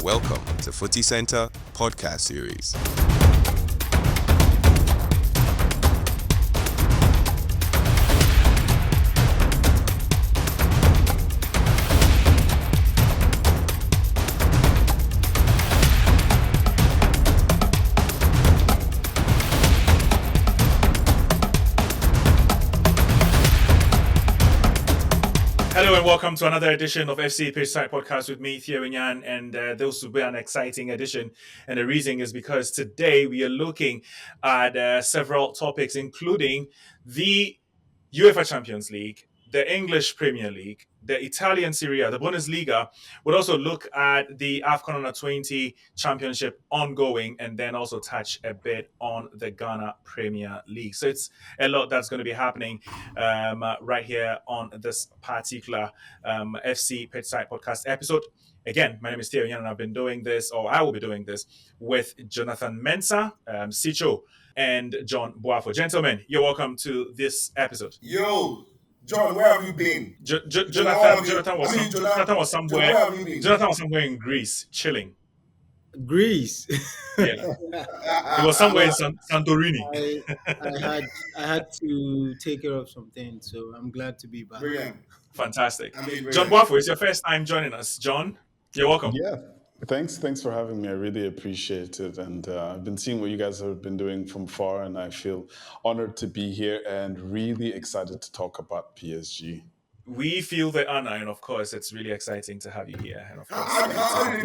Welcome to Footy Centre podcast series. Hello and welcome to another edition of FC Pitchside podcast with me, Theo Inyan, and this will be an exciting edition. And the reason is because today we are looking at several topics, including the UEFA Champions League, the English Premier League, the Italian Serie A, the Bundesliga. We'll also look at the AFCON Under-20 Championship ongoing, and then also touch a bit on the Ghana Premier League. So it's a lot that's going to be happening right here on this particular FC Pitchside podcast episode. Again, my name is Theo Yan, and I've been doing this, or I will be doing this, with Jonathan Mensah, Sicho, and John Boafo. Gentlemen, you're welcome to this episode. Yo, John, where have you been? Jonathan was somewhere in Greece, chilling. Greece. Yeah, it was somewhere in Santorini. I had to take care of something, so I'm glad to be back. Brilliant. Fantastic. Brilliant. John Boafo, it's your first time joining us. John, you're welcome. Yeah, thanks for having me. I really appreciate it, and I've been seeing what you guys have been doing from far, and I feel honored to be here and really excited to talk about PSG. We feel the honor, and of course, it's really exciting to have you here. And of course, How do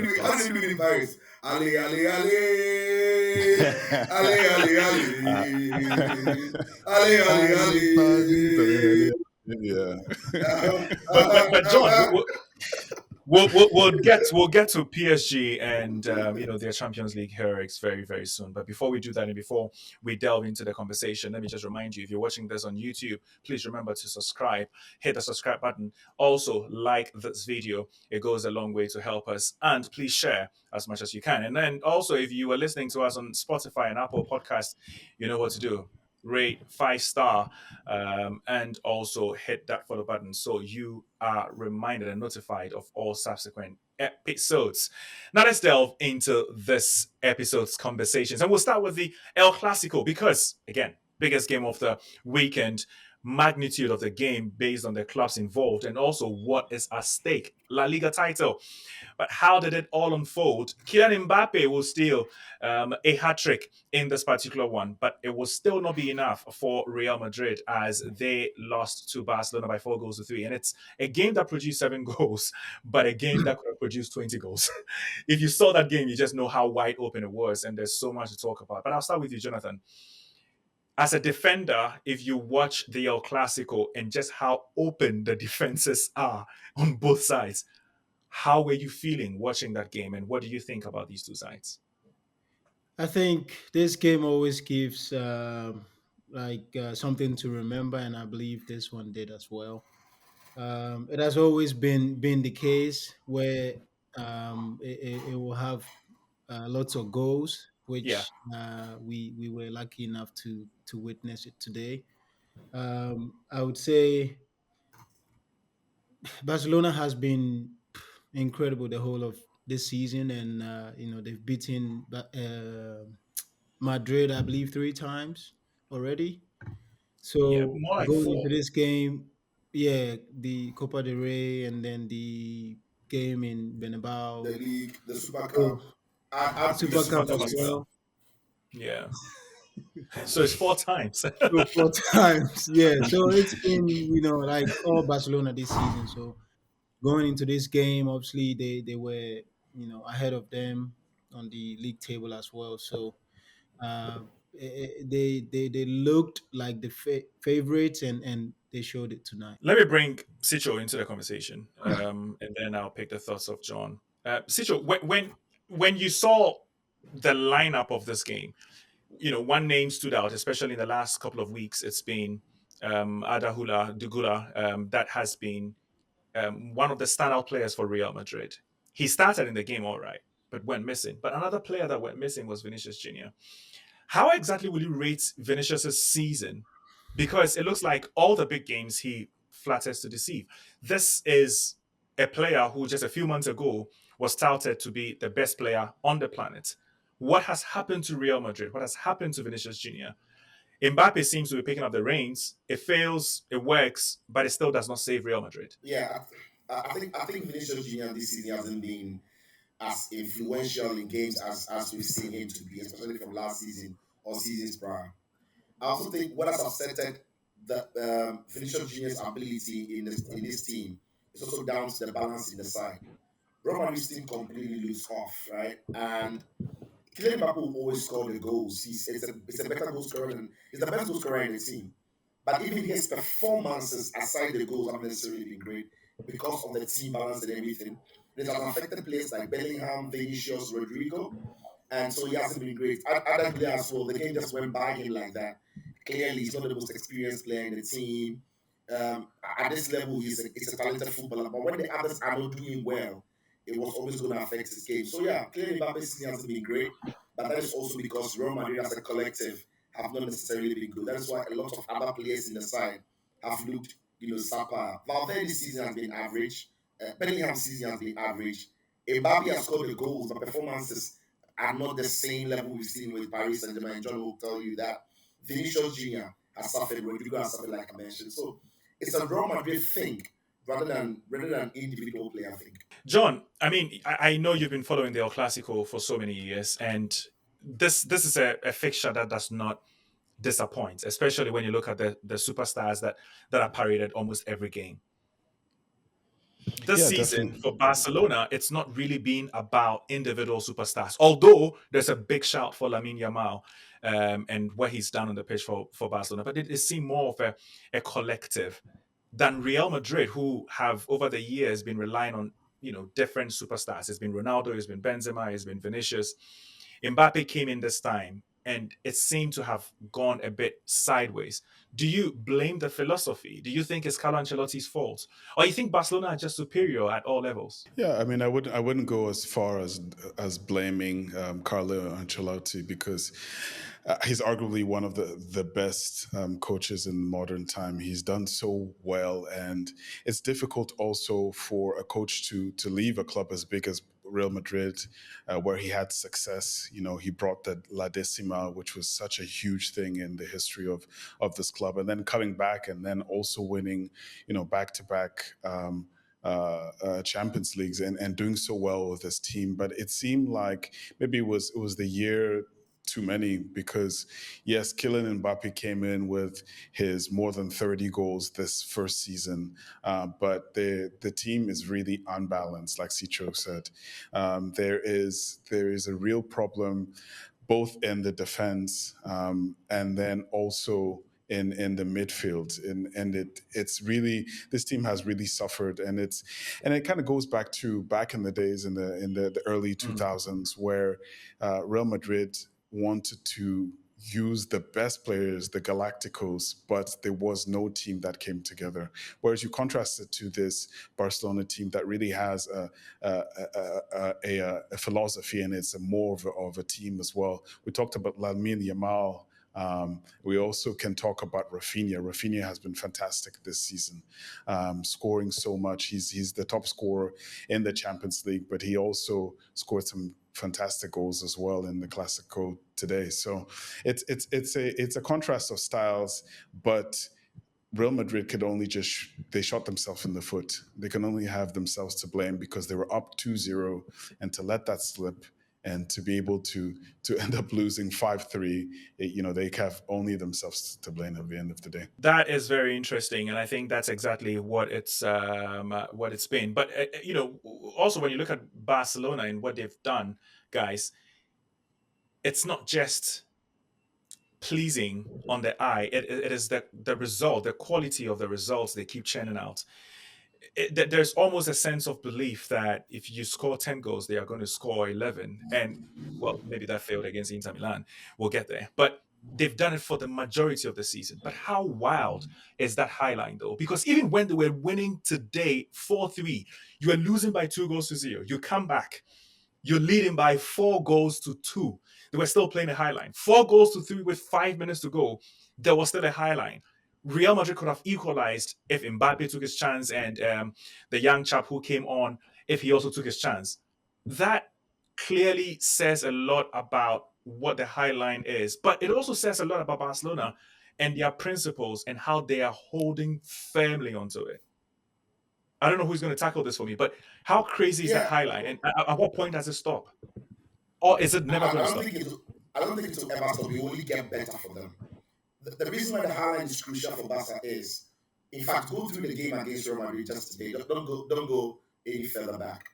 you do it in Paris? Ali, Ali, Ali. Ali, Ali, Ali. Ali, Ali, Ali. Yeah. but John, we'll get to PSG and their Champions League heroics very, very soon. But before we do that, and before we delve into the conversation, let me just remind you: if you're watching this on YouTube, please remember to subscribe. Hit the subscribe button. Also, like this video; it goes a long way to help us. And please share as much as you can. And then also, if you are listening to us on Spotify and Apple Podcasts, you know what to do. Rate 5-star and also hit that follow button so you are reminded and notified of all subsequent episodes. Now let's delve into this episode's conversations, and we'll start with the El Clasico because, again, biggest game of the weekend, magnitude of the game based on the clubs involved, and also what is at stake, La Liga title. But how did it all unfold? Kylian Mbappe will steal a hat-trick in this particular one, but it will still not be enough for Real Madrid as they lost to Barcelona by 4-3. And it's a game that produced 7 goals, but a game that could have produced 20 goals. If you saw that game, you just know how wide open it was, and there's so much to talk about. But I'll start with you, Jonathan. As a defender, if you watch the El Clasico and just how open the defenses are on both sides, how were you feeling watching that game, and what do you think about these two sides? I think this game always gives something to remember, and I believe this one did as well. It has always been the case where it will have lots of goals, which Yeah. we were lucky enough to witness it today. I would say Barcelona has been incredible the whole of this season, and they've beaten Madrid, I believe, 3 times already. Yeah, So more like going 4. into this game, the Copa del Rey and then the game in Bernabeu, The league, the Super Cup. oh, I Super the Super Cup Cup as well. Yeah. So it's 4 times. So 4 times, yeah. So it's been like all Barcelona this season. So going into this game, obviously they were ahead of them on the league table as well. So they looked like the favorites, and they showed it tonight. Let me bring Sicho into the conversation, and then I'll pick the thoughts of John. Sicho, when you saw the lineup of this game, one name stood out, especially in the last couple of weeks. It's been Adahula Dugula, that has been one of the standout players for Real Madrid. He started in the game all right, but went missing. But another player that went missing was Vinicius Jr. How exactly will you rate Vinicius' season? Because it looks like all the big games he flatters to deceive. This is a player who just a few months ago was touted to be the best player on the planet. What has happened to Real Madrid? What has happened to Vinicius Jr.? Mbappe seems to be picking up the reins. It fails, it works, but it still does not save Real Madrid. Yeah, I think Vinicius Junior this season hasn't been as influential in games as we've seen him to be, especially from last season or seasons prior. I also think what has upsetted the Vinicius Junior's ability in this team is also down to the balance in the side. Real Madrid's team completely looks off, right? And Kylian Mbappe will always score the goals. It's a better goal scorer than he's the best goal scorer in the team. But even his performances aside the goals haven't necessarily been great because of the team balance and everything. It has affected players like Bellingham, Vinicius, Rodrigo, and so he hasn't been great. Other players as well, the game just went by him like that. Clearly, he's not the most experienced player in the team. At this level, he's a talented footballer, but when the others are not doing well, it was always going to affect his game. So yeah, clearly Mbappe's season hasn't been great, but that is also because Real Madrid as a collective have not necessarily been good. That is why a lot of other players in the side have looked, subpar. Valverde's season has been average. Bellingham's season has been average. Mbappe has scored the goals, but performances are not the same level we've seen with Paris Saint-Germain. John will tell you that. Vinicius Jr. has suffered, Rodrigo has suffered, like I mentioned. So it's a Real Madrid thing rather than individual player thing. John, I mean, I know you've been following the El Clasico for so many years, and this is a fixture that does not disappoint, especially when you look at the superstars that are paraded almost every game. This Yeah, season definitely. for Barcelona, it's not really been about individual superstars. Although there's a big shout for Lamine Yamal and what he's done on the pitch for Barcelona, but it seemed more of a collective than Real Madrid, who have over the years been relying on different superstars. It's been Ronaldo, it's been Benzema, it's been Vinicius. Mbappe came in this time, and it seemed to have gone a bit sideways. Do you blame the philosophy? Do you think it's Carlo Ancelotti's fault, or you think Barcelona are just superior at all levels? Yeah, I mean, I wouldn't go as far as blaming Carlo Ancelotti because he's arguably one of the best coaches in modern time. He's done so well, and it's difficult also for a coach to leave a club as big as Real Madrid, where he had success. He brought the La Decima, which was such a huge thing in the history of this club, and then coming back and then also winning, back to back. Champions Leagues and doing so well with his team, but it seemed like maybe it was the year too many because yes, Kylian Mbappe came in with his more than 30 goals this first season, but the team is really unbalanced, like Cicho said. There is a real problem both in the defense and then also in the midfield, and it's really, this team has really suffered, and it kind of goes back in the days in the early 2000s where Real Madrid wanted to use the best players, the Galacticos, but there was no team that came together. Whereas you contrast it to this Barcelona team that really has a philosophy, and it's more of a team as well. We talked about Lamine Yamal. We also can talk about Rafinha. Rafinha has been fantastic this season, scoring so much. He's the top scorer in the Champions League, but he also scored some fantastic goals as well in the Clasico today. So it's a contrast of styles, but Real Madrid could only they shot themselves in the foot. They can only have themselves to blame because they were up 2-0, and to let that slip and to be able to end up losing 5-3, they have only themselves to blame at the end of the day. That is very interesting, and I think that's exactly what it's been. But also when you look at Barcelona and what they've done, guys, it's not just pleasing on the eye. It is the result, the quality of the results they keep churning out. There's almost a sense of belief that if you score 10 goals, they are going to score 11. And, well, maybe that failed against Inter Milan. We'll get there. But they've done it for the majority of the season. But how wild is that high line, though? Because even when they were winning today 4-3, you were losing by 2-0. You come back, you're leading by 4-2. They were still playing a high line. 4-3 with 5 minutes to go. There was still a high line. Real Madrid could have equalized if Mbappe took his chance and the young chap who came on, if he also took his chance. that clearly says a lot about what the high line is, but it also says a lot about Barcelona and their principles and how they are holding firmly onto it. I don't know who's going to tackle this for me, but how crazy is that Yeah, high line, and at what point does it stop, or is it never going I to don't stop? think it. I don't think it will ever stop. It will only get better for them. The reason why the high line is crucial for Barca is, in fact, go through the game against Real Madrid just today. Don't go any further back.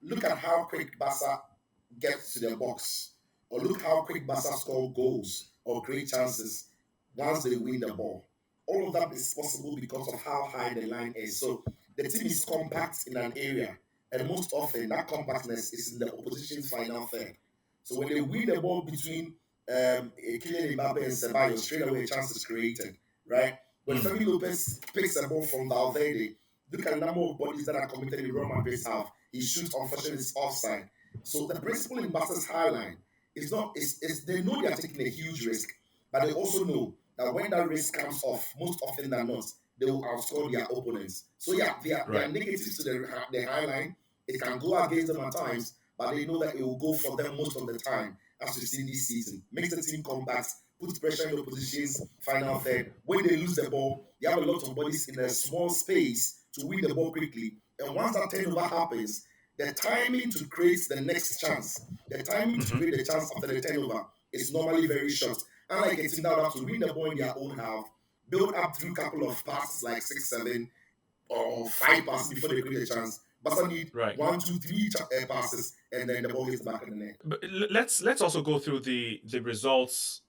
Look at how quick Barca gets to the box, or look how quick Barca score goals or create chances once they win the ball. All of that is possible because of how high the line is. So the team is compact in an area, and most often that compactness is in the opposition's final third. So when they win the ball between Kylian Mbappe and Ceballos, straight away a chance is created, right? When Mm. Fermin Lopez picks the ball from Valverde, look at the number of bodies that are committed in Real Madrid's half. He shoots, unfortunately, it's offside. So the principle in Barca's high line is not is they know they are taking a huge risk, but they also know that when that risk comes off, most often than not, they will outscore their opponents. So yeah, there are Right. negatives to the high line. It can go against them at times, but they know that it will go for them most of the time, as we've seen this season. Makes the team compact, puts pressure in the opposition's final third. When they lose the ball, they have a lot of bodies in a small space to win the ball quickly. And once that turnover happens, the timing to create the next chance, the timing to Mhm. create the chance after the turnover is normally very short. Unlike a team that have to win the ball in their own half, build up through a couple of passes like 6, 7, or 5 passes before they create a chance. Barca need Right. 1, 2, 3 passes, and then the ball hits the back of the net. But let's also go through the results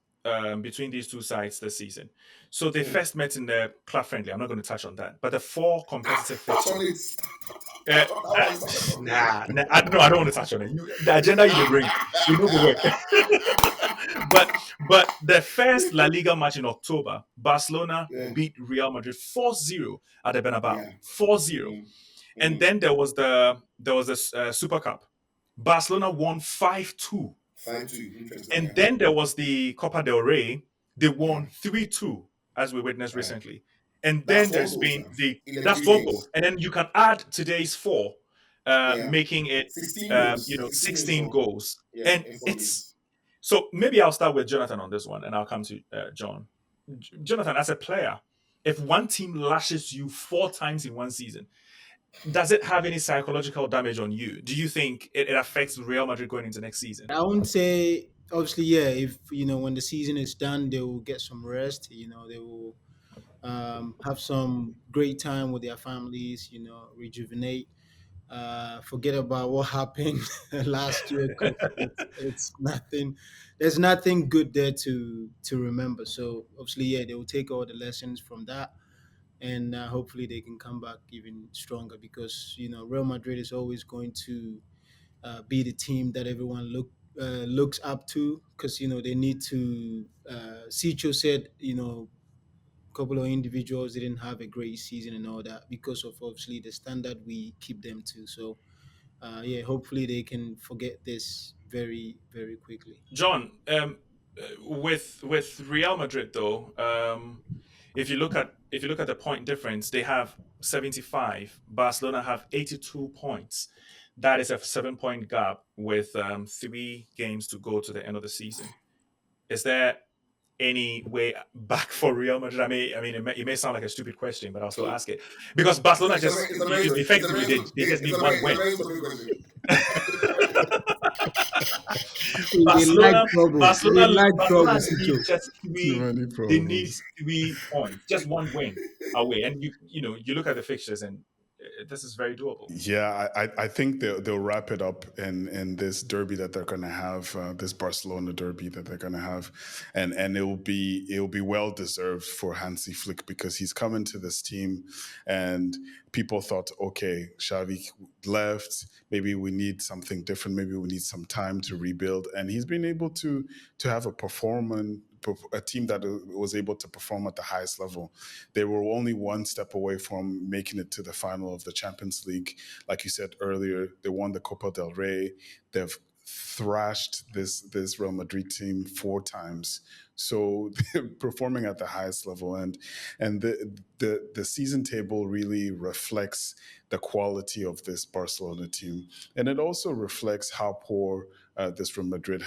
between these two sides this season. So they first met in the club friendly. I'm not going to touch on that, but the four competitive Touch on fixtures. it. Uh, no, I don't want to touch on it. The agenda you bring, you know, go work. but the first La Liga match in October, Barcelona Yeah, beat Real Madrid 4-0 at the Bernabeu. yeah. 4-0. Mm, And mm. then there was the Super Cup. Barcelona won 5-2. 5-2. Interesting. And Yeah, then there was the Copa del Rey. They yeah, won 3-2, as we witnessed yeah. recently. And That's then 4 there's goals been now the in the that's 3 four goals. games. And then you can add today's four, Yeah, making it 16 goals. 16 in 16 4. goals. Yeah, And in 4 it's games. so maybe I'll start with Jonathan on this one and I'll come to John. Jonathan, as a player, if one team lashes you 4 times in one season, does it have any psychological damage on you? Do you think it affects Real Madrid going into next season? I wouldn't say obviously, yeah, if when the season is done, they will get some rest. They will have some great time with their families. Rejuvenate. Forget about what happened last year because it's nothing. There's nothing good there to remember. So obviously, yeah, they will take all the lessons from that, and hopefully they can come back even stronger because Real Madrid is always going to be the team that everyone looks up to because they need to. Sicho said a couple of individuals didn't have a great season and all that because of obviously the standard we keep them to. So yeah, hopefully they can forget this very very quickly. John, with Real Madrid though, if you look at the point difference, they have 75. Barcelona have 82 points. That is a 7 point gap with 3 games to go to the end of the season. Is there any way back for Real Madrid? I mean, it may sound like a stupid question, but I'll still So ask it because Barcelona it's a just, it's a very it's a effectively very they just it's need a one very it's a win. very stupid question. They like Barcelona, trouble. They Barcelona, like trouble, Barcelona need Sicho. just Too three. many They need problems. 3 points, just one win away, and you look at the fixtures, and this is very doable. Yeah, I think they'll wrap it up in this derby that they're going to have, this Barcelona derby that they're going to have, and it'll be well deserved for Hansi Flick because he's come into this team, and people thought, okay, Xavi left, maybe we need something different, maybe we need some time to rebuild, and he's been able to have a team that was able to perform at the highest level. They were only one step away from making it to the final of the Champions League. Like you said earlier, they won the Copa del Rey. They've thrashed this Real Madrid team 4 times. So they're performing at the highest level, and the season table really reflects the quality of this Barcelona team, and it also reflects how poor this Real Madrid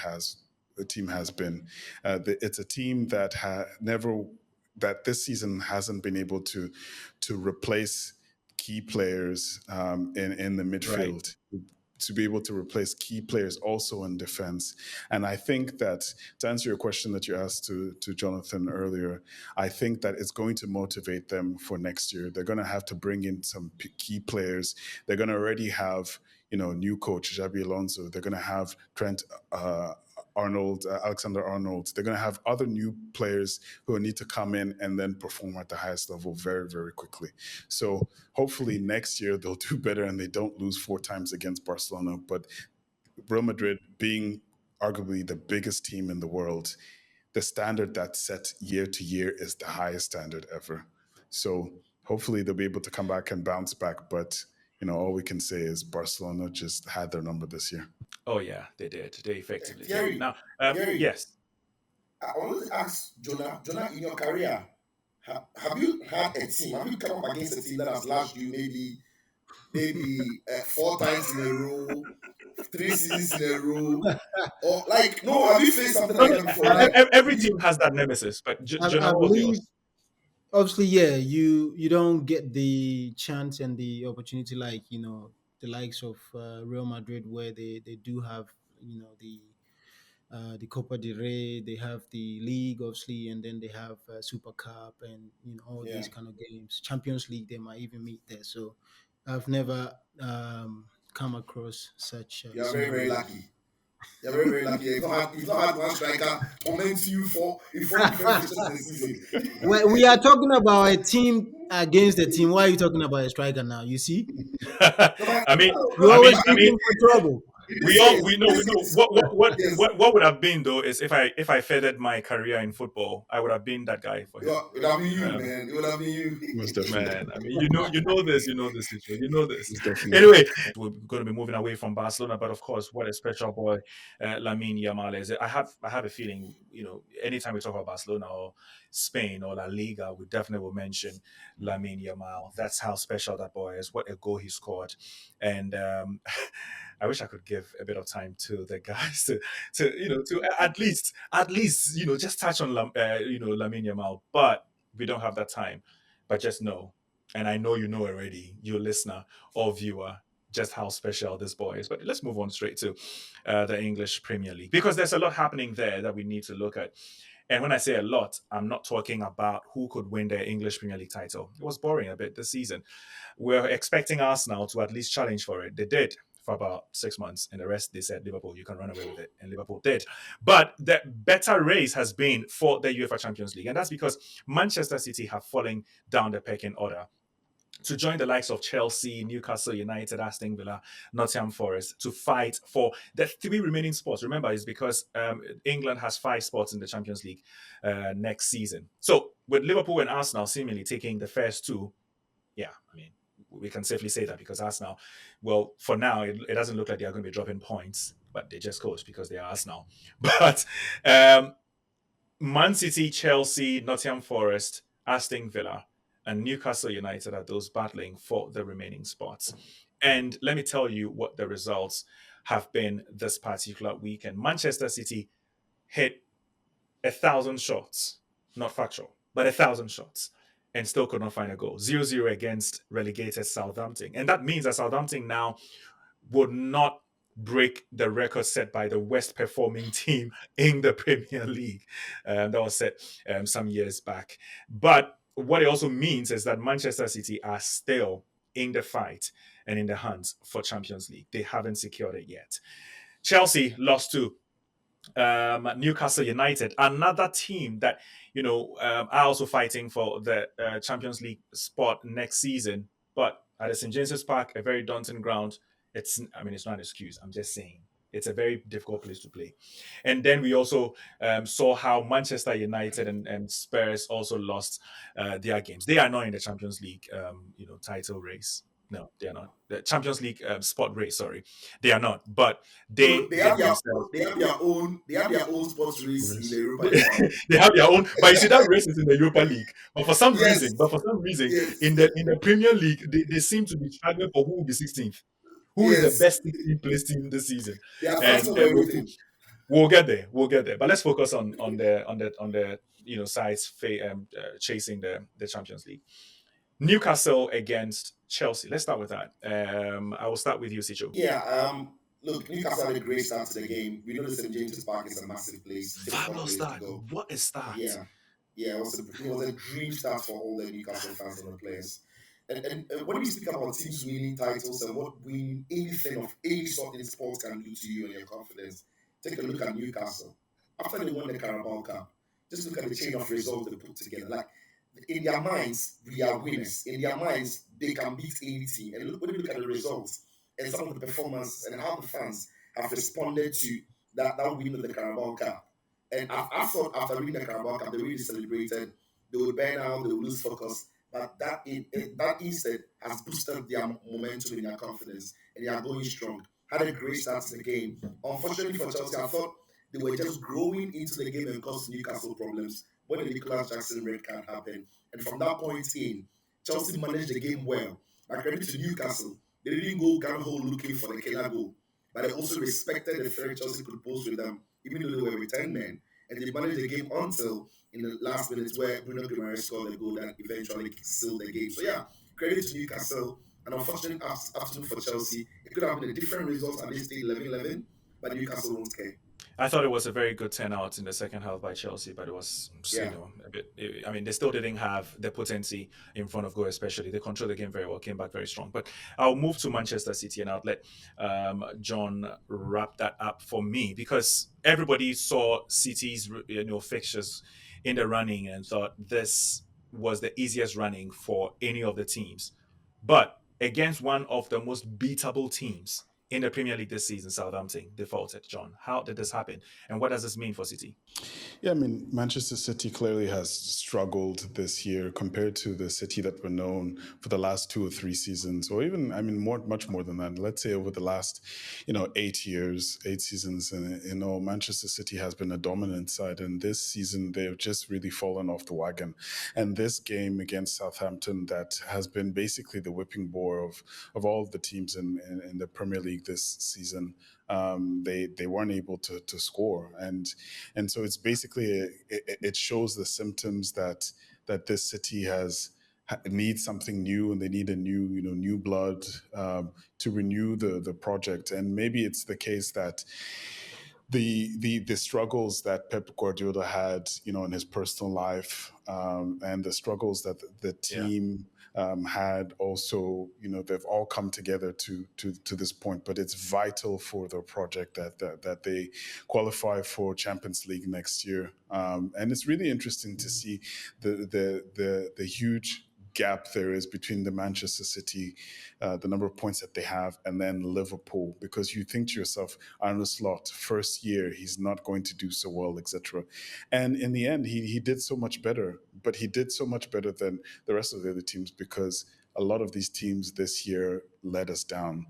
team has been. It's a team that never that this season hasn't been able to replace key players in the Right. midfield, to be able to replace key players also in defense. And I think that, to answer your question that you asked to Jonathan earlier, I think that it's going to motivate them for next year. They're going to have to bring in some key players. They're going to already have, new coach Xabi Alonso. They're going to have Trent Alexander Arnold. They're going to have other new players who need to come in and then perform at the highest level very, very quickly. So hopefully next year they'll do better and they don't lose 4 times against Barcelona. But Real Madrid, being arguably the biggest team in the world, the standard that's set year to year is the highest standard ever. So hopefully they'll be able to come back and bounce back. But all we can say is Barcelona just had their number this year. Oh yeah, they did. They effectively did. Thierry, Now, Thierry, yes. I want to ask Jonah. Jonah, in your career, have you had a team? Have you come up against a team that has lashed you maybe 4 times in a row, 3 seasons in a row, or like no? Have you faced something like that before? Like, Every team has that nemesis, but Jonah, I what was believe, yours? obviously, yeah, you don't get the chance and the opportunity like the likes of Real Madrid, where they do have the Copa del Rey, they have the league, obviously, and then they have Super Cup and all yeah, these kind of games. Champions League, they might even meet there. So I've never come across such you are very, very scenario. lucky. You're very, very lucky. You've not had one striker torment you in 4 different fixtures in the season. We are talking about a team against a team. Why are you talking about a striker now? You see, No, but, I mean, no, you're no, I mean, always I mean, looking for trouble. in we this all case, we in know this we know case, yes, what would have been though is if I furthered my career in football, I would have been that guy for him. it would have been you, Um, man. It would have been you. Most definitely. Man, I mean, you know this, you know this. Most definitely. Anyway, we're going to be moving away from Barcelona, but of course, what a special boy Lamine Yamal is. I have a feeling, anytime we talk about Barcelona or Spain or La Liga, we definitely will mention Lamine Yamal. That's how special that boy is. What a goal he scored, and I wish I could give a bit of time to the guys to at least just touch on Lamine Yamal, but we don't have that time. But just know, and I know you know already, you listener or viewer, just how special this boy is. But let's move on straight to the English Premier League, because there's a lot happening there that we need to look at. And when I say a lot, I'm not talking about who could win the English Premier League title. It was boring a bit this season. We're expecting Arsenal to at least challenge for it. They did for about 6 months, and the rest they said, Liverpool, you can run away with it, and Liverpool did. But the better race has been for the UEFA Champions League, and that's because Manchester City have fallen down the pecking order to join the likes of Chelsea, Newcastle United, Aston Villa, Nottingham Forest to fight for the 3 remaining spots. Remember, it's because England has 5 spots in the Champions League next season. So with Liverpool and Arsenal seemingly taking the first 2, yeah, I mean, we can safely say that because Arsenal, well, for now, it doesn't look like they're going to be dropping points, but they just coast because they are Arsenal. But Man City, Chelsea, Nottingham Forest, Aston Villa, and Newcastle United are those battling for the remaining spots. And let me tell you what the results have been this particular weekend. Manchester City hit 1,000 shots, not factual, but 1,000 shots, and still could not find a goal. 0-0 against relegated Southampton. And that means that Southampton now would not break the record set by the worst performing team in the Premier League. That was set some years back. But what it also means is that Manchester City are still in the fight and in the hunt for Champions League. They haven't secured it yet. Chelsea lost to Newcastle United, another team that are also fighting for the Champions League spot next season. But at the St James's Park, a very daunting ground. It's not an excuse. I'm just saying it's a very difficult place to play. And then we also saw how Manchester United and Spurs also lost their games. They are not in the Champions League title race. No, they are not. The Champions League spot race, sorry, they are not. But No, they get themselves. they have their own sports race in the Race. Europa League now. They have their own, but you see that race is in the Europa League. Yes, But for some reason, yes, in the Premier League, they seem to be struggling for who will be 16th, who is the yes. best 16th placed team this season, They are fighting and over everything. we'll get there. We'll get there. But let's focus on the sides chasing the Champions League. Newcastle against Chelsea. Let's start with that. I will start with you, Sicho. Yeah, look, Newcastle had a great start to the game. We know the St. James's Park is a massive place, difficult Fabulous place to start. go. What a start! Yeah, yeah, it was a dream start for all the Newcastle fans and the players. And when we speak about teams winning titles and what winning anything of any sort in sports can do to you and your confidence, take a look at Newcastle. After they won the Carabao Cup, just look at the chain of results they put together. Like in their minds, we are winners. In their minds, they can beat any team. And look, when you look at the results and some of the performances and how the fans have responded to that win of the Carabao Cup. And I thought after winning the Carabao Cup, they really celebrated. They would burn out, they would lose focus. But that instead has boosted their momentum and their confidence, and they are going strong. Had a great start to the game. Unfortunately for Chelsea, I thought they were just growing into the game and caused Newcastle problems when the Nicholas Jackson red card happened. And from that point in, Chelsea managed the game well. Like credit to Newcastle, they didn't go gun hole looking for the killer goal, but they also respected the threat Chelsea could pose with them, even though they were return men. And they managed the game until in the last minutes where Bruno Guimaraes scored the goal that eventually sealed the game. So yeah, credit to Newcastle. An unfortunate afternoon for Chelsea. It could have been a different result at this stage, 11-11, but Newcastle won't care. I thought it was a very good turnout in the second half by Chelsea, but it was, Yeah. a bit. I mean, they still didn't have the potency in front of goal, especially. They controlled the game very well, came back very strong. But I'll move to Manchester City and I'll let John wrap that up for me because everybody saw City's fixtures in the running and thought this was the easiest running for any of the teams. But against one of the most beatable teams in the Premier League this season, Southampton defaulted. John, how did this happen, and what does this mean for City? Yeah, I mean, Manchester City clearly has struggled this year compared to the City that were known for the last 2 or 3 seasons, or even, I mean, much more than that. Let's say over the last, 8 years, 8 seasons, and Manchester City has been a dominant side, and this season they've just really fallen off the wagon. And this game against Southampton, that has been basically the whipping boy of all of the teams in the Premier League this season. They weren't able to score, and so it's basically it shows the symptoms that this city needs something new, and they need a new blood to renew the project. And maybe it's the case that the struggles that Pep Guardiola had, in his personal life, and the struggles that the team had also, they've all come together to this point. But it's vital for the project that they qualify for Champions League next year, and it's really interesting to see the huge gap there is between the Manchester City, the number of points that they have, and then Liverpool, because you think to yourself, Arne Slot, first year, he's not going to do so well, etc. And in the end, he did so much better, but he did so much better than the rest of the other teams because a lot of these teams this year let us down.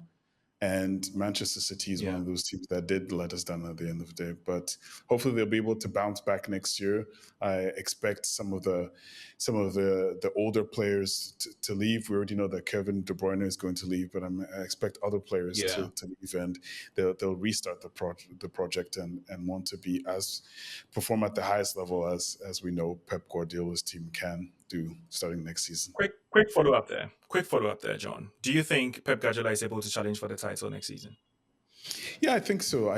And Manchester City is one of those teams that did let us down at the end of the day. But hopefully they'll be able to bounce back next year. I expect some of the older players to leave. We already know that Kevin De Bruyne is going to leave, but I expect other players to leave, and they'll restart the project and want to perform at the highest level as we know Pep Guardiola's team can do starting next season. Quick follow up there, John. Do you think Pep Guardiola is able to challenge for the title next season? Yeah, I think so.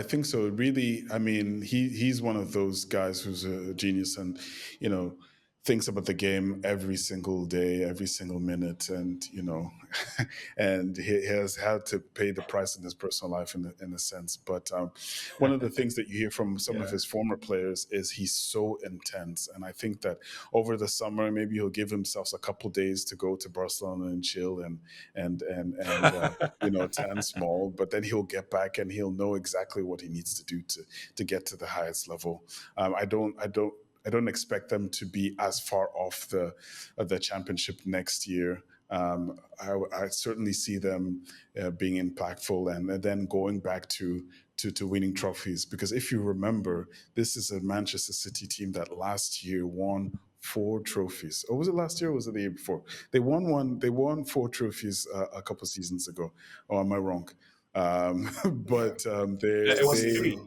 Really, I mean, he's one of those guys who's a genius, and thinks about the game every single day, every single minute, and and he has had to pay the price in his personal life in a sense. But one of the things that you hear from some of his former players is he's so intense, and I think that over the summer maybe he'll give himself a couple days to go to Barcelona and chill and tan small, but then he'll get back and he'll know exactly what he needs to do to get to the highest level. I don't expect them to be as far off the championship next year. I certainly see them being impactful, and then going back to winning trophies. Because if you remember, this is a Manchester City team that last year won 4 trophies. Or was it last year? Or was it the year before? They won one. They won 4 trophies a couple seasons ago. Or am I wrong? Yeah. But It was they three.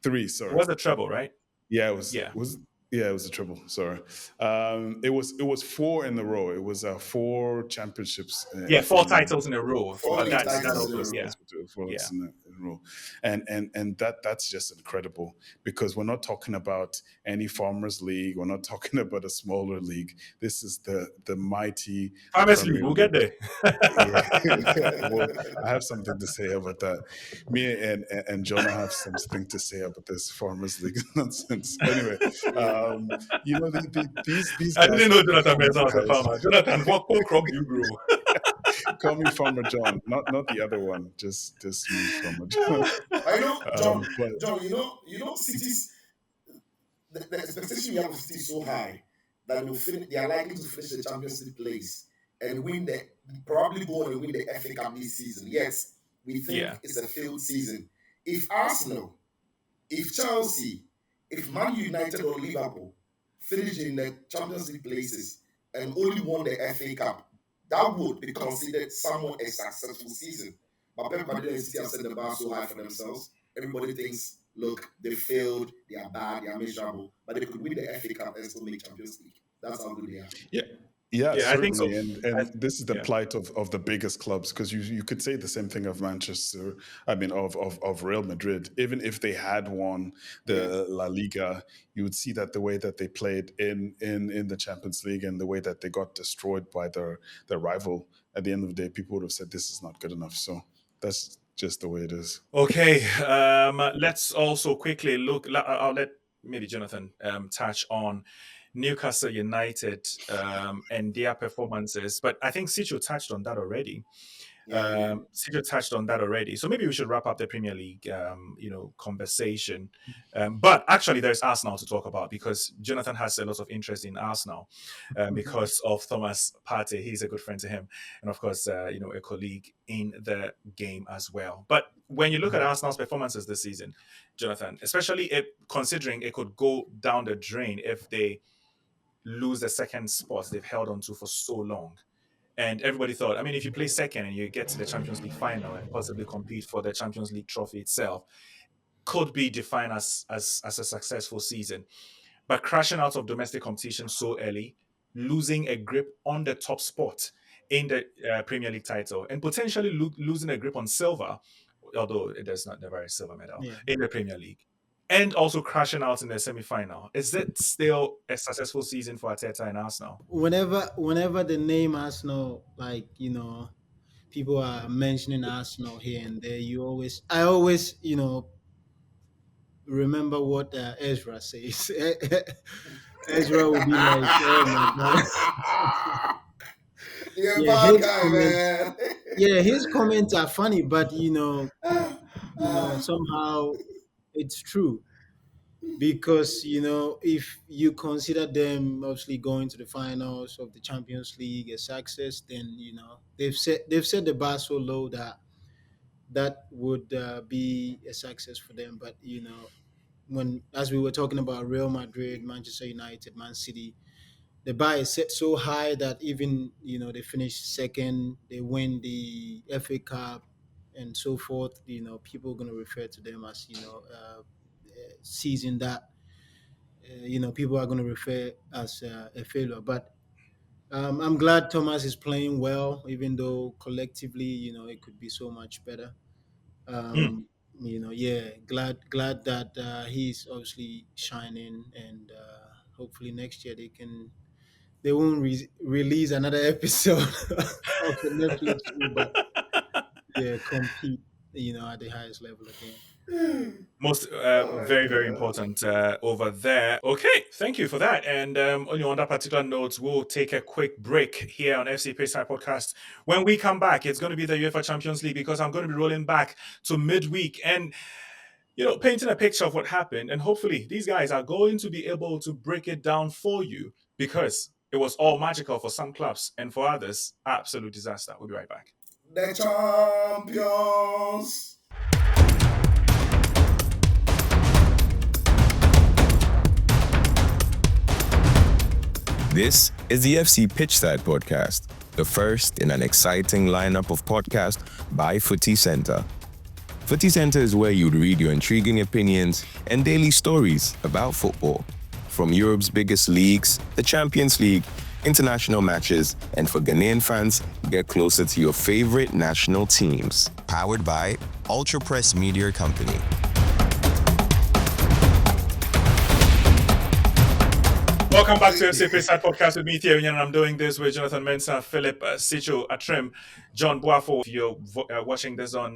three. It Sorry. was a treble, right? Yeah, Yeah. it was a triple. Sorry, it was 4 in a row. It was 4 championships Yeah, in, 4 titles in a row. Four league That titles in a also, row. yeah, that's what it yeah. was in a row, and that's just incredible because we're not talking about any farmers league. We're not talking about a smaller league. This is the mighty Farmers League, Premier we'll get League. there. Yeah, well, I have something to say about that. Me and Jonah have something to say about this farmers league nonsense. Anyway, Yeah. these I guys didn't have know Jonathan become Mensah the was a highest. farmer. Jonathan, what crop do you grow? Call me Farmer John, not the other one. Just me, Farmer John. I know, John. But John, cities. The expectation we have of City is so high that they are likely to finish the Champions League place and probably go on and win the FA Cup this season. Yes, we think Yeah, it's a failed season. If Arsenal, if Chelsea, if Man United or Liverpool finish in the Champions League places and only won the FA Cup, that would be considered somewhat a successful season. But Pep Guardiola and City have set the bar so high for themselves. Everybody thinks, look, they failed, they are bad, they are miserable, but they could win the FA Cup and still make Champions League. That's how good they are. yeah, yeah, yeah, I think so. certainly, and this is the Yeah, plight of the biggest clubs because you could say the same thing of Manchester. I mean, of Real Madrid. Even if they had won Yes. the La Liga, you would see that the way that they played in the Champions League and the way that they got destroyed by their rival. At the end of the day, people would have said this is not good enough. So that's just the way it is. okay, let's also quickly look. I'll let maybe Jonathan touch on Newcastle United and their performances, but I think Sicho touched on that already. Yeah. Sicho touched on that already, so maybe we should wrap up the Premier League, conversation. But actually, there's Arsenal to talk about because Jonathan has a lot of interest in Arsenal because of Thomas Partey. He's a good friend to him, and of course, a colleague in the game as well. But when you look at Arsenal's performances this season, Jonathan, especially considering it could go down the drain if they lose the second spot they've held on to for so long. And everybody thought, I mean, if you play second and you get to the Champions League final and possibly compete for the Champions League trophy itself, could be defined as a successful season. But crashing out of domestic competition so early, losing a grip on the top spot in the Premier League title, and potentially losing a grip on silver, although there's not never a silver medal Yeah. in the Premier League, and also crashing out in the semi-final. Is it still a successful season for Arteta and Arsenal? Whenever the name Arsenal, people are mentioning Arsenal here and there, I always, remember what Ezra says. Ezra will be like, "Oh my god." You're a Yeah, bad guy, man. his comments are funny, but somehow it's true because if you consider them obviously going to the finals of the Champions League a success, then they've set the bar so low that that would be a success for them. But when, as we were talking about Real Madrid, Manchester United, Man City, the bar is set so high that even they finish second, they win the FA Cup and so forth. People are going to refer to them as season that people are going to refer as a failure. But I'm glad Thomas is playing well, even though collectively it could be so much better. Mm. um yeah, glad that he's obviously shining, and hopefully next year they won't release another episode of the Netflix show, but yeah, compete at the highest level again. Most Oh my very, very god. important over there. Okay, thank you for that. And on that particular note, we'll take a quick break here on FC Pitchside Podcast. When we come back, it's going to be the UEFA Champions League because I'm going to be rolling back to midweek and painting a picture of what happened. And hopefully these guys are going to be able to break it down for you because It was all magical for some clubs, and for others, absolute disaster. We'll be right back. The champions. This is the FC Pitchside podcast, the first in an exciting lineup of podcasts by Footy Centre. Footy Centre is where you'd read your intriguing opinions and daily stories about football. From Europe's biggest leagues, the Champions League, international matches, and for Ghanaian fans, get closer to your favorite national teams. Powered by Ultra Press Media Company. Welcome back to FC Pitchside Podcast with me, Thierry, and I'm doing this with Jonathan Mensah, Philip Sicho Atrim, John Boafo. If you're watching this on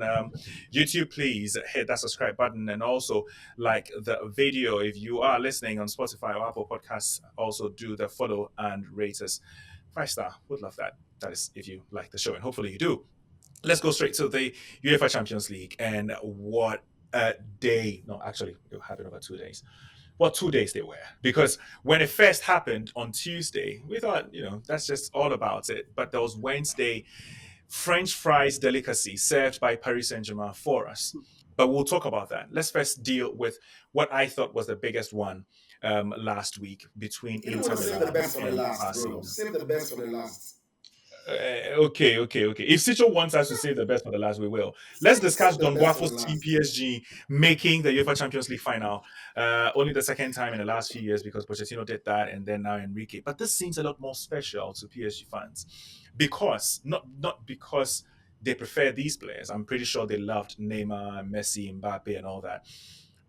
YouTube, please hit that subscribe button and also like the video. If you are listening on Spotify or Apple Podcasts, also do the follow and rate us 5-star. Would love that. That is if you like the show, and hopefully you do. Let's go straight to the UEFA Champions League, and what a day. No, actually, it happened over 2 days. Well, 2 days they were, because when it first happened on Tuesday, we thought, that's just all about it. But there was Wednesday, French fries delicacy served by Paris Saint-Germain for us. But we'll talk about that. Let's first deal with what I thought was the biggest one last week between Inter Save the best for the and last, bro. Barcelona. Save the best for the last. Okay. If Sicho wants us to save the best for the last, we will. Let's discuss Don Guafo's team PSG making the UEFA Champions League final. Only the second time in the last few years, because Pochettino did that, and then now Enrique. But this seems a lot more special to PSG fans, because not because they prefer these players. I'm pretty sure they loved Neymar, Messi, Mbappe, and all that.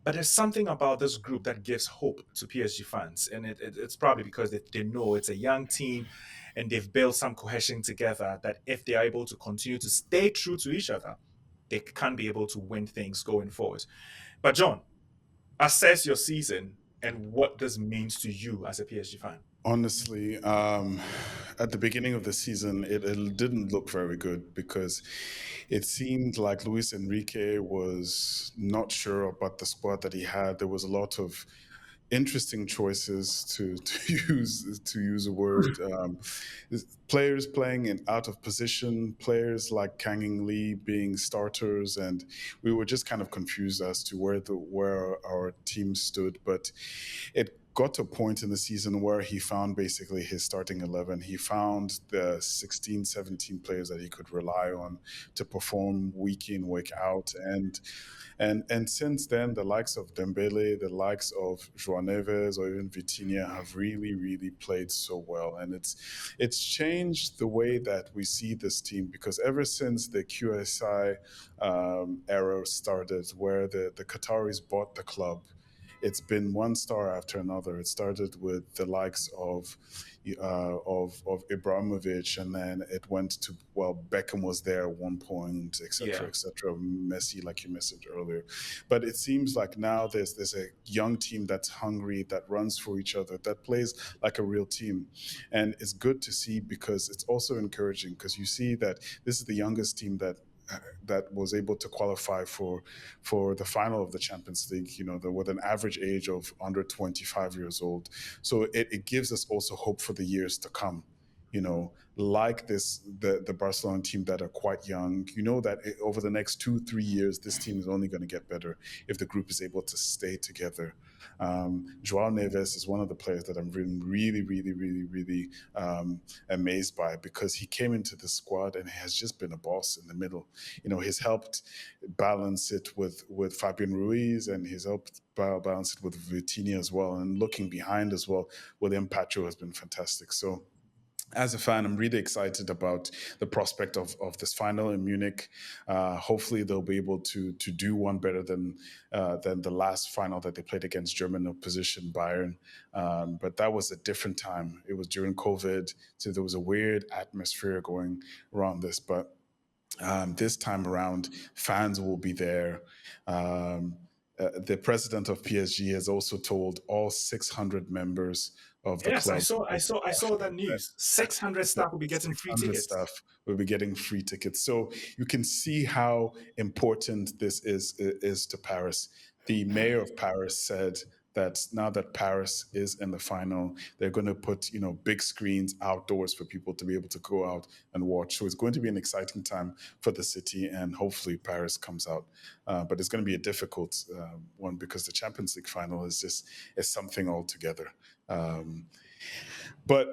But there's something about this group that gives hope to PSG fans, and it's probably because they know it's a young team, and they've built some cohesion together, that if they are able to continue to stay true to each other, they can be able to win things going forward. But John, assess your season and what this means to you as a PSG fan. Honestly, at the beginning of the season, it didn't look very good, because it seemed like Luis Enrique was not sure about the squad that he had. There was a lot of interesting choices to use a word. Players playing out of position, players like Kang Lee being starters, and we were just kind of confused as to where our team stood. But it got to a point in the season where he found basically his starting 11. He found the 16, 17 players that he could rely on to perform week in, week out. And since then, the likes of Dembele, the likes of João Neves, or even Vitinha have really, really played so well. And it's changed the way that we see this team, because ever since the QSI era started, where the Qataris bought the club, it's been one star after another. It started with the likes of Ibrahimovic, and then it went to, Beckham was there at one point, etc., etc. Messi, like you mentioned earlier. But it seems like now there's a young team that's hungry, that runs for each other, that plays like a real team, and it's good to see, because it's also encouraging, because you see that this is the youngest team that was able to qualify for the final of the Champions League, with an average age of under 25 years old. So it gives us also hope for the years to come, like the Barcelona team that are quite young. That over the next 2-3 years, this team is only going to get better if the group is able to stay together. João Neves is one of the players that I'm really, really, really, really amazed by, because he came into the squad and has just been a boss in the middle. He's helped balance it with Fabian Ruiz, and he's helped balance it with Vitinha as well. And looking behind as well, William Pacho has been fantastic. So as a fan, I'm really excited about the prospect of this final in Munich. Hopefully, they'll be able to do one better than the last final that they played against German opposition Bayern. But that was a different time. It was during COVID, so there was a weird atmosphere going around this. But this time around, fans will be there. The president of PSG has also told all 600 members of the club. Yes, I saw that news. 600 staff will be getting free tickets. Staff will be getting free tickets. So you can see how important this is to Paris. The mayor of Paris said that now that Paris is in the final, they're going to put big screens outdoors for people to be able to go out and watch. So it's going to be an exciting time for the city, and hopefully Paris comes out. But it's going to be a difficult one because the Champions League final is something altogether. But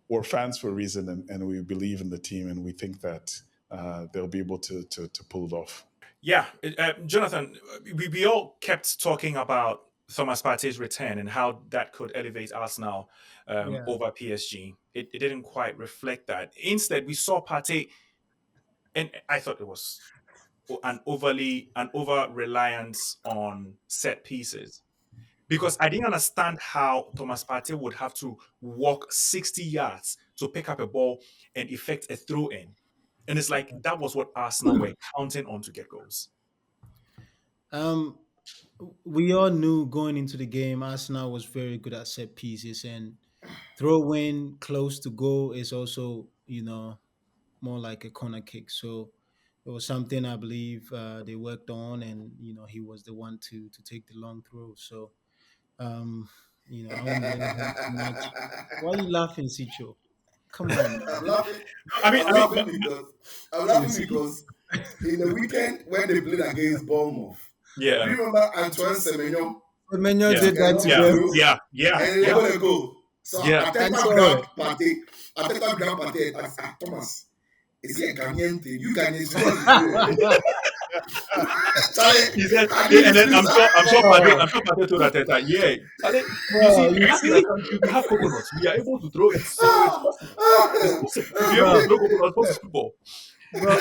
we're fans for a reason, and we believe in the team, and we think that they'll be able to pull it off. Yeah, Jonathan, we all kept talking about Thomas Partey's return and how that could elevate Arsenal Yeah. over PSG. It didn't quite reflect that. Instead, we saw Partey, and I thought it was an over reliance on set pieces, because I didn't understand how Thomas Partey would have to walk 60 yards to pick up a ball and effect a throw in. And it's like that was what Arsenal were counting on to get goals. Um, we all knew going into the game, Arsenal was very good at set pieces, and throw in close to goal is also, more like a corner kick. So it was something I believe they worked on, and he was the one to take the long throw. So I won't blame him too much. Why are you laughing, Sicho? Come on, man. I'm laughing. I I'm mean, laughing because in the weekend when they played against Bournemouth, do yeah, you remember Antoine Semenyo? Semenyo Yeah. did that to yeah, them. yeah, yeah, And they yeah. got a goal. So Yeah. Ateta grabbed Partey. Ateta grabbed Partey and asked, Thomas, is he a Ghanaian thing? You Ghanaians, He said, and then I'm sure Partey told Arteta, yeah, Charlie, you see, in our country, we have coconuts. We are able to throw it. So it's possible. It's possible. If you're able to throw coconuts, what is football? Bro,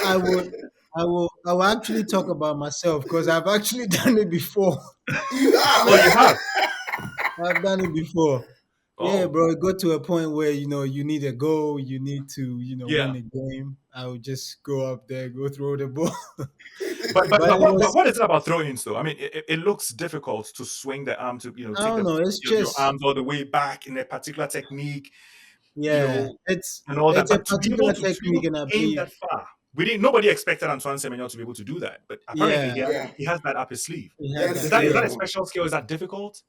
I will actually talk about myself because I've actually done it before. You have, Oh, you have? I've done it before. Yeah, Oh, bro, it got to a point where you need a goal, you need to yeah. win the game. I would just go up there, go throw the ball. But But it was, what is it about throw-ins though? I mean, it looks difficult to swing the arm to I take don't know. It's your just, arms all the way back in a particular technique, yeah, it's and all that. it's a But to be able particular to technique, and I aim believe, that far, nobody expected Antoine Semenyo to be able to do that. But apparently, yeah, he has that up his sleeve. he Yeah, has the Is that. that skill. a special skill? Is that difficult?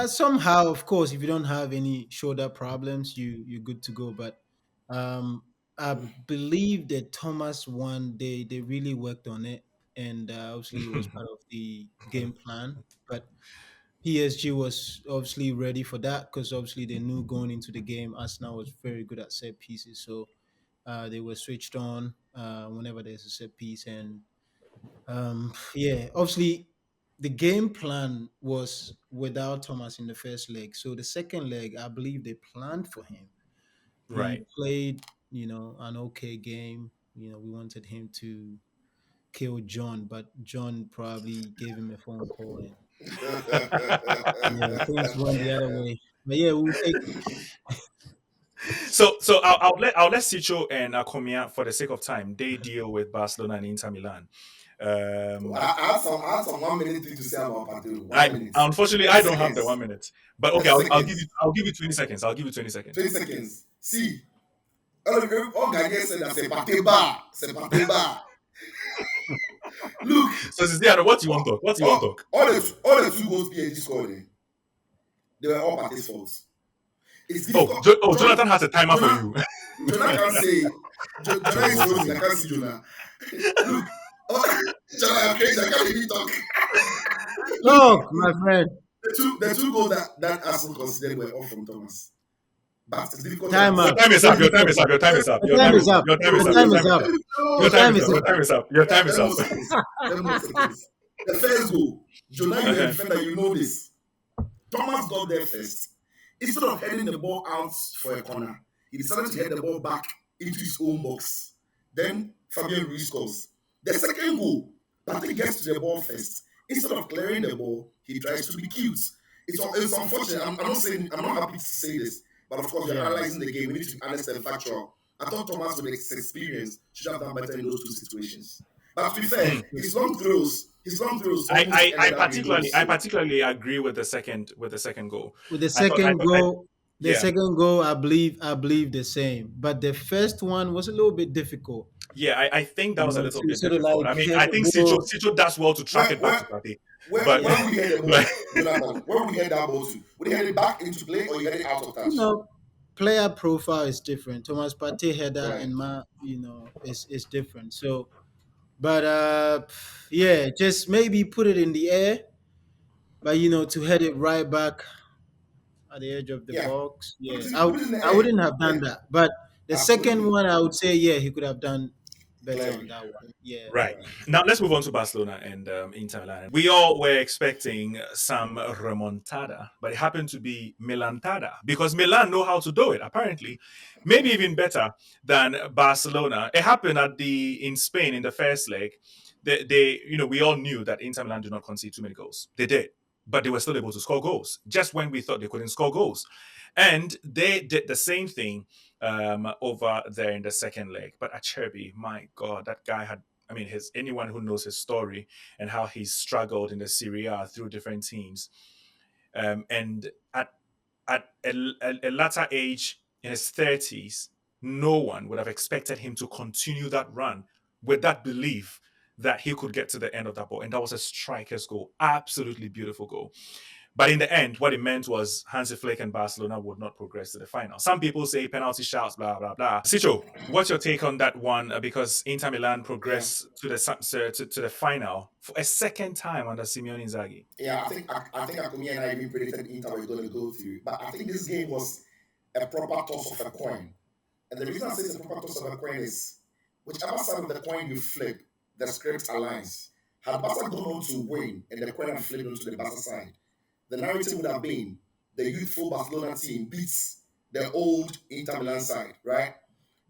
Somehow, of course, if you don't have any shoulder problems, you're good to go. But um, I believe that Thomas one, they really worked on it, and obviously it was part of the game plan. But PSG was obviously ready for that because obviously they knew going into the game, Arsenal was very good at set pieces, so they were switched on whenever there's a set piece, and yeah, obviously the game plan was without Thomas in the first leg. So the second leg, I believe they planned for him. He Right. played, an okay game. We wanted him to kill John, but John probably gave him a phone call, and yeah, things went the other way. But yeah, we'll take it. So I'll let Sicho and Akomia, for the sake of time, they deal with Barcelona and Inter Milan. I have some 1 minute thing to say about Partey. 1 minute. Unfortunately, I don't have the 1 minute, but okay, 30 I'll give seconds. you 20 seconds. I'll give you 20 seconds. 20 seconds. See, all Ghanaians said that c'est Partey bar. C'est Partey bar. Look, So Ziziano, what you want to talk? What you want to talk? all the 2 goals PSG scored, they were all Partey's faults. It's difficult. Jonathan has a timer for you. Jonah can't say. Jonah is frozen. I can't see Jonah. Look, Jonah, I'm crazy. I can't even talk. Look, my friend, The two goals that Arsenal considered were all from Thomas. But it's difficult. time Your out. time is up. Your time is up. Your time is up. The time is up. Your time is The up. time is up. Your time is The up. Your time is up. Your time is up. The first goal, Jonah, you're a defender, you know this. Thomas got there first. Instead of heading the ball out for a corner, he decided to head the ball back into his own box. Then Fabian Ruiz scores. The second goal, Patrick gets to the ball first. Instead of clearing the ball, he tries to be cute. It's unfortunate. I'm not happy to say this, but of course, you're analyzing the game. We need to understand factual. I thought Thomas, with his experience, should have done better in those 2 situations. But to be fair, his long throws. I particularly agree with the second goal. With the I second thought- goal, the yeah. second goal, I believe the same. But the first one was a little bit difficult. Yeah, I think that was a little bit Sort of difficult. like I mean, I think head the ball. Sicho does well to track it back to Partey. but Where would you head the but ball, Jonathan? Where would you head that ball to? Would you head it back into play or you head it out of touch? You know, player profile is different. Thomas Partey header Right. and is different. So, but yeah, just maybe put it in the air, but to head it right back at the edge of the Yeah. box. Put Yeah, it I put it in the I air. wouldn't have done Yeah. that. But the second Absolutely. one, I would say, yeah, he could have done better on Clearly. that one. Yeah. right Right. now, let's move on to Barcelona and Inter Milan. We all were expecting some remontada, but it happened to be Milantada because Milan know how to do it. Apparently, maybe even better than Barcelona. It happened in Spain in the first leg. We all knew that Inter Milan did not concede too many goals. They did, but they were still able to score goals just when we thought they couldn't score goals. And they did the same thing over there in the second leg. But Acerbi, my God, that guy had. I mean, anyone who knows his story and how he's struggled in the Serie A through different teams, and at a latter age in his 30s, no one would have expected him to continue that run with that belief that he could get to the end of that ball. And that was a striker's goal. Absolutely beautiful goal. But in the end, what it meant was Hansi Flick and Barcelona would not progress to the final. Some people say penalty shouts, blah, blah, blah. Sicho, what's your take on that one? Because Inter Milan Yeah. progressed to the final for a second time under Simeone Inzaghi. Yeah, I think Akumi and I even predicted Inter were going to go through. But I think this game was a proper toss of a coin. And the reason I say it's a proper toss of a coin is whichever side of the coin you flip, the script aligns. Had Barca gone on to win and the coin had flipped onto the Barca side, the narrative would have been the youthful Barcelona team beats the old Inter Milan side, right?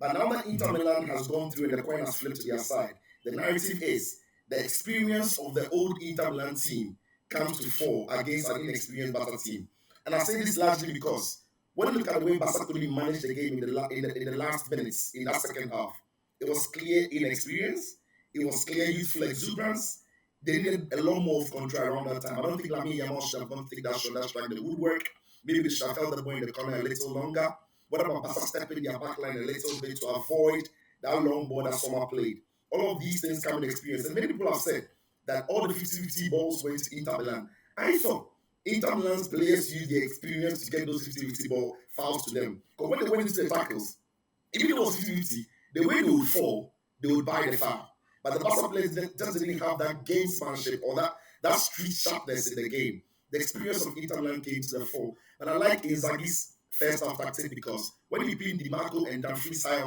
But now that Inter Milan has gone through and the coin has flipped to their side, the narrative is the experience of the old Inter Milan team comes to fall against an inexperienced Barca team. And I say this largely because when you look at the way Barca could managed the game in the last minutes in that second half, it was clear inexperience, it was clear youthful exuberance. They needed a lot more of control around that time. I don't think Lamine Yamal should have gone to take that shot, that strike the woodwork. Maybe they should have held the ball in the corner a little longer. What about Barca stepping their back line a little bit to avoid that long ball that Sommer played? All of these things come with experience. And many people have said that all the 50-50 balls went to Inter Milan. I thought Inter Milan's players used their experience to get those 50-50 ball fouls to them. Because when they went into the tackles, even if it was 50-50, the way they would fall, they would buy the foul. But the Barca players just didn't have that gamesmanship or that street sharpness in the game. The experience of Inter Milan came to the fore. And I like Inzaghi's first half tactic because when he pinned DiMarco and Dumfries high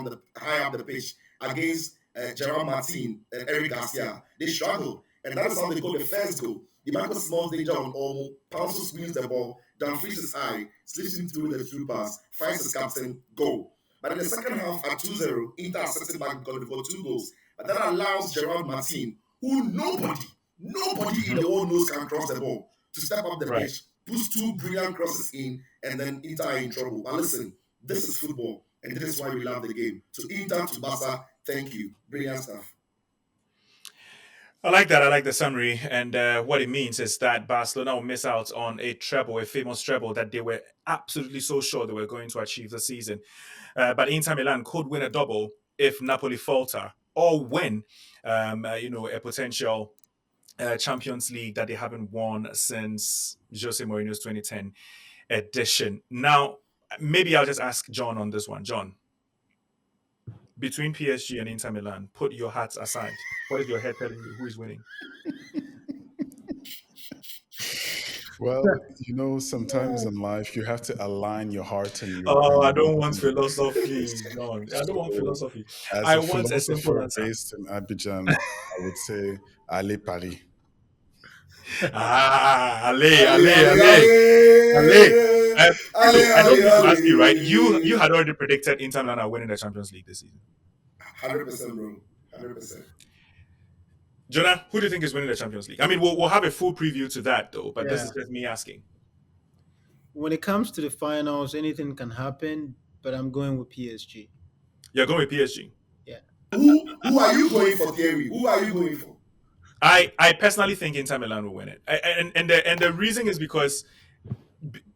up the pitch against Gerard Martin and Eric Garcia, they struggled. And that is how they got the first goal. DiMarco smells danger on Olmo, Pouncil wins the ball, Dumfries is high, slips him through the through pass, finds his captain, goal. But in the second half at 2-0, Inter are setting back because they've got 2 goals. But that allows Gerard Martin, who nobody in the world knows can cross the ball, to step up the pitch, puts 2 brilliant crosses in, and then Inter are in trouble. But listen, this is football, and this is why we love the game. To Inter, to Barca, thank you. Brilliant stuff. I like that. I like the summary. And what it means is that Barcelona will miss out on a treble, a famous treble that they were absolutely so sure they were going to achieve this season. But Inter Milan could win a double if Napoli falter or win, a potential Champions League that they haven't won since Jose Mourinho's 2010 edition. Now, maybe I'll just ask John on this one. John, between PSG and Inter Milan, put your hearts aside. What is your head telling you? Who is winning? Well, sometimes in life you have to align your heart and your Oh, I don't want emotions. philosophy, John. I don't want So, philosophy. as I a want a simple philosopher answer. based in Abidjan, I would say Allez Paris. Allez. I don't need to ask you, right? You had already predicted Inter Milan are winning the Champions League this season. 100%, bro. 100%. Jonah, who do you think is winning the Champions League? I mean, we'll have a full preview to that, though, but this is just me asking. When it comes to the finals, anything can happen, but I'm going with PSG. You're going with PSG? Yeah. Who are you going for, Thierry? Who are you going for? I personally think Inter Milan will win it. And the reason is because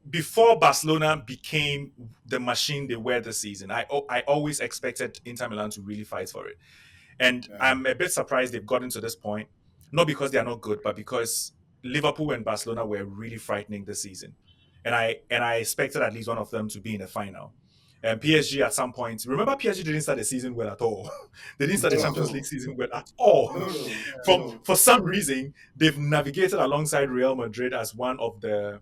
before Barcelona became the machine they were this season, I always expected Inter Milan to really fight for it. And I'm a bit surprised they've gotten to this point, not because they are not good, but because Liverpool and Barcelona were really frightening this season, and I expected at least one of them to be in the final. And PSG at some point, remember PSG didn't start the season well at all. They didn't start the No, at Champions League all. season well at all. No, no, From no. for some reason, they've navigated alongside Real Madrid as one of the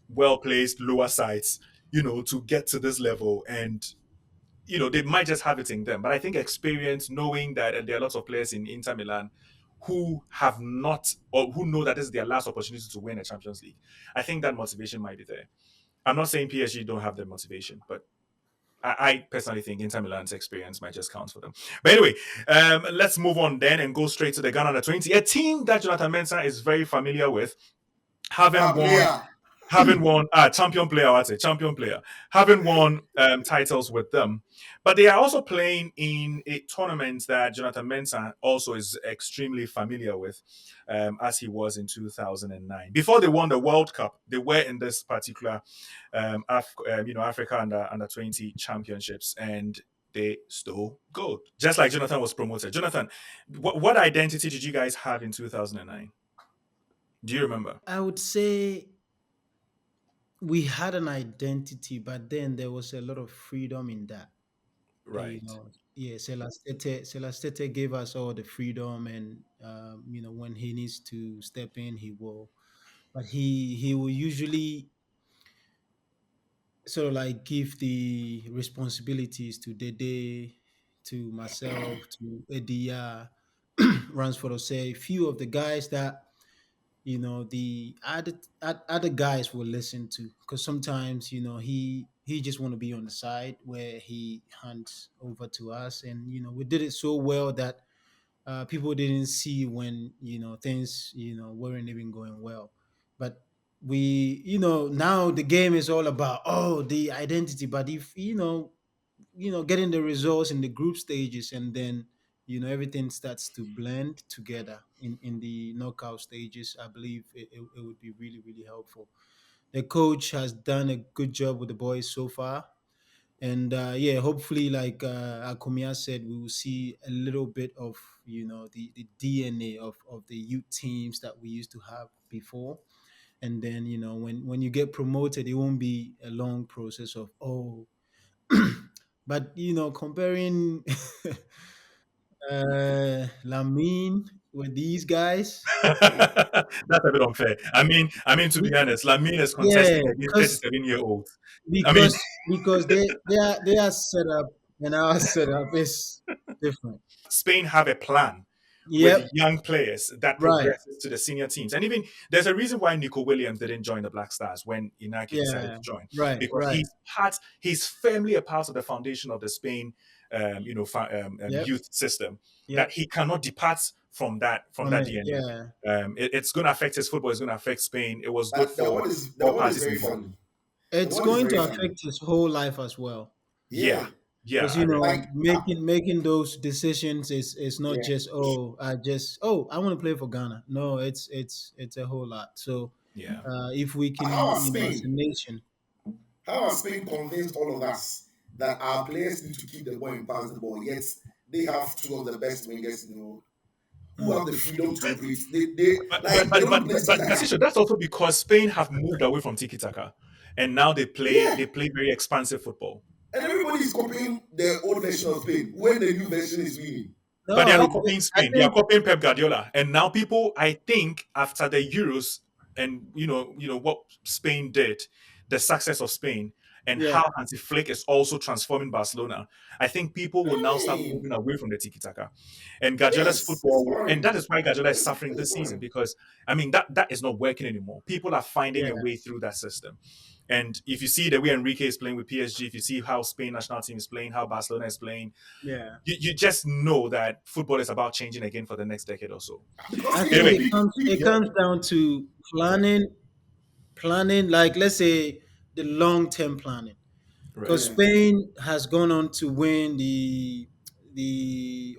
well placed lower sides, to get to this level. And they might just have it in them. But I think experience, knowing that there are lots of players in Inter Milan who have not, or who know that this is their last opportunity to win a Champions League, I think that motivation might be there. I'm not saying PSG don't have the motivation, but I personally think Inter Milan's experience might just count for them. But anyway, let's move on then and go straight to the Ghana under 20, a team that Jonathan Mensah is very familiar with, having Ah, won player. champion player, I'd say champion player, having won titles with them. But they are also playing in a tournament that Jonathan Mensah also is extremely familiar with, as he was in 2009. Before they won the World Cup, they were in this particular Africa under 20 championships, and they stole gold, just like Jonathan was promoted. Jonathan, what identity did you guys have in 2009? Do you remember? I would say we had an identity, but then there was a lot of freedom in that. Right. Yeah, Celastete gave us all the freedom, and when he needs to step in, he will. But he will usually sort of like give the responsibilities to Dede, to myself, to Edia, Ransford, say a few of the guys that the other guys will listen to, because sometimes he just want to be on the side where he hands over to us, and we did it so well that people didn't see when things weren't even going well. But we now the game is all about the identity. But if getting the results in the group stages, and then everything starts to blend together in the knockout stages, I believe it would be really really helpful. The coach has done a good job with the boys so far, and yeah, hopefully, like Akumia said, we will see a little bit of the DNA of the youth teams that we used to have before. And then when you get promoted, it won't be a long process of but comparing Lamine with these guys. That's a bit unfair. I mean, to be honest, Lamine is Yeah, contesting against because 37-year-olds. I mean, they are set up, and our setup is different. Spain have a plan with Yep. young players that Right. progresses to the senior teams. And even there's a reason why Nico Williams didn't join the Black Stars when Inaki decided Yeah. to join, Right. because Right. he's firmly a part of the foundation of the Spain, Yep. youth system, that Yep. he cannot depart from From that it. DNA. Yeah. It's going to affect his football. It's going to affect Spain. It was good But the for one is the all one is parties very involved. funny. The It's one is going very to funny. affect his whole life as well. Yeah, Yeah, yeah, Because I reckon. like making those decisions is not yeah. just I want to play for Ghana. No, it's a whole lot. So Yeah. if we How can, has as a Spain? nation. How has Spain convinced all of us that our players need to keep the ball and pass the ball? Yet they have two of the best wingers who have the freedom to operate. They like they don't play tiki taka. Cassius, that's also because Spain have moved away from tiki taka, and now Yeah, they play very expansive football. and everybody is copying the old version of Spain when the new version is winning. But they No, are not copying I Spain. They are think copying Pep Guardiola. And now people, I think, after the Euros and what Spain did, the success of Spain, and yeah, how Hansi Flick is also transforming Barcelona, I think people will I now start mean, moving away from the tiki taka. And Guardiola's yes, it's football, and boring. that is why Guardiola is It's suffering it's this season, boring. because that is not working anymore. People are finding yeah, a way through that system. And if you see the way Enrique is playing with PSG, if you see how Spain national team is playing, how Barcelona is playing, yeah. you just know that football is about changing again for the next decade or so. Because I see, think Anyway, it comes down to planning, like let's say the long term planning. Because right. yeah, Spain has gone on to win the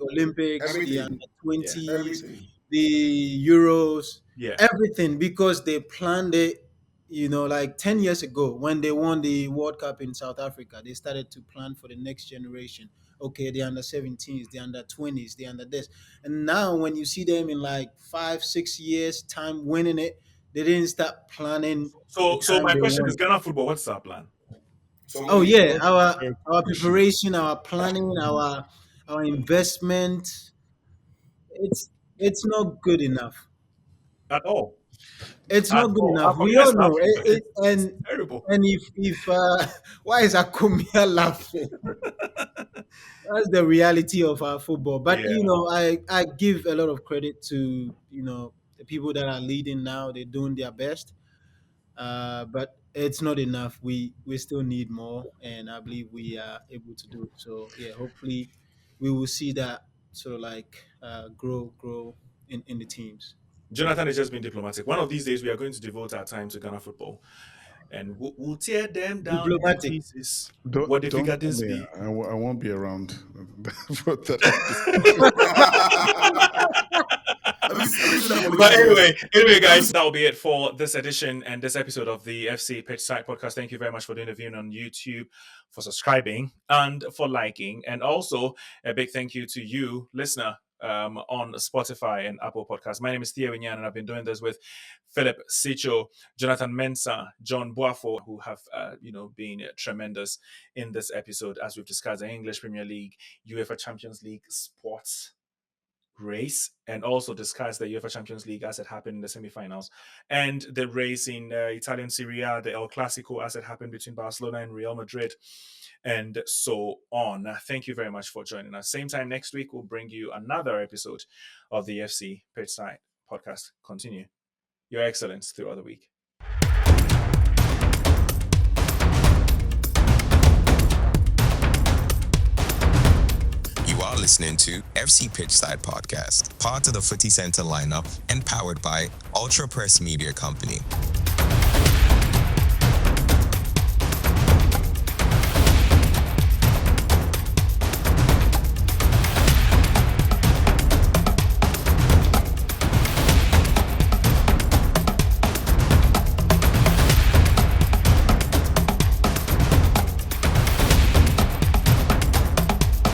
Olympics, the under everything, Yeah. 20s, everything. the Euros, Yeah. everything, because they planned it. Like 10 years ago when they won the World Cup in South Africa, they started to plan for the next generation. Okay, the under 17s, the under 20s, the under this, and now when you see them in like 5, 6 years time winning it, they didn't start planning the So time my they question is, want. Ghana football, what's our plan? So Oh maybe yeah, what our preparation, our planning, our investment, it's not good enough. At all. It's At not good all. enough. How come We you guys all know laughing? it, It's terrible. and if why is Akumia laughing? That's the reality of our football. But Yeah. I give a lot of credit to the people that are leading now. They're doing their best, but it's not enough. We still need more, and I believe we are able to do it. So yeah, hopefully we will see that sort of like grow in the teams. Jonathan is just being diplomatic. One of these days, we are going to devote our time to Ghana football, and we'll tear them down into Diplomatic. pieces. What the Don't figure tell this me. be? I won't be around for that episode. have you seen that But political move? anyway, guys, that will be it for this edition and this episode of the FC Pitchside podcast. Thank you very much for doing the viewing on YouTube, for subscribing, and for liking. And also, a big thank you to you, listener, on Spotify and Apple Podcasts. My name is Theo Winyan, and I've been doing this with Philip Sicho, Jonathan Mensah, John Boafo, who have been tremendous in this episode as we've discussed the English Premier League, UEFA Champions League, sports race, and also discuss the UEFA Champions League as it happened in the semi-finals, and the race in Italian Serie A, the El Clasico as it happened between Barcelona and Real Madrid, and so on. Thank you very much for joining us. Same time next week, we'll bring you another episode of the FC Pitchside podcast. Continue your excellence throughout the week. You are listening to FC Pitchside Podcast, part of the Footy Center lineup and powered by Ultra Press Media Company.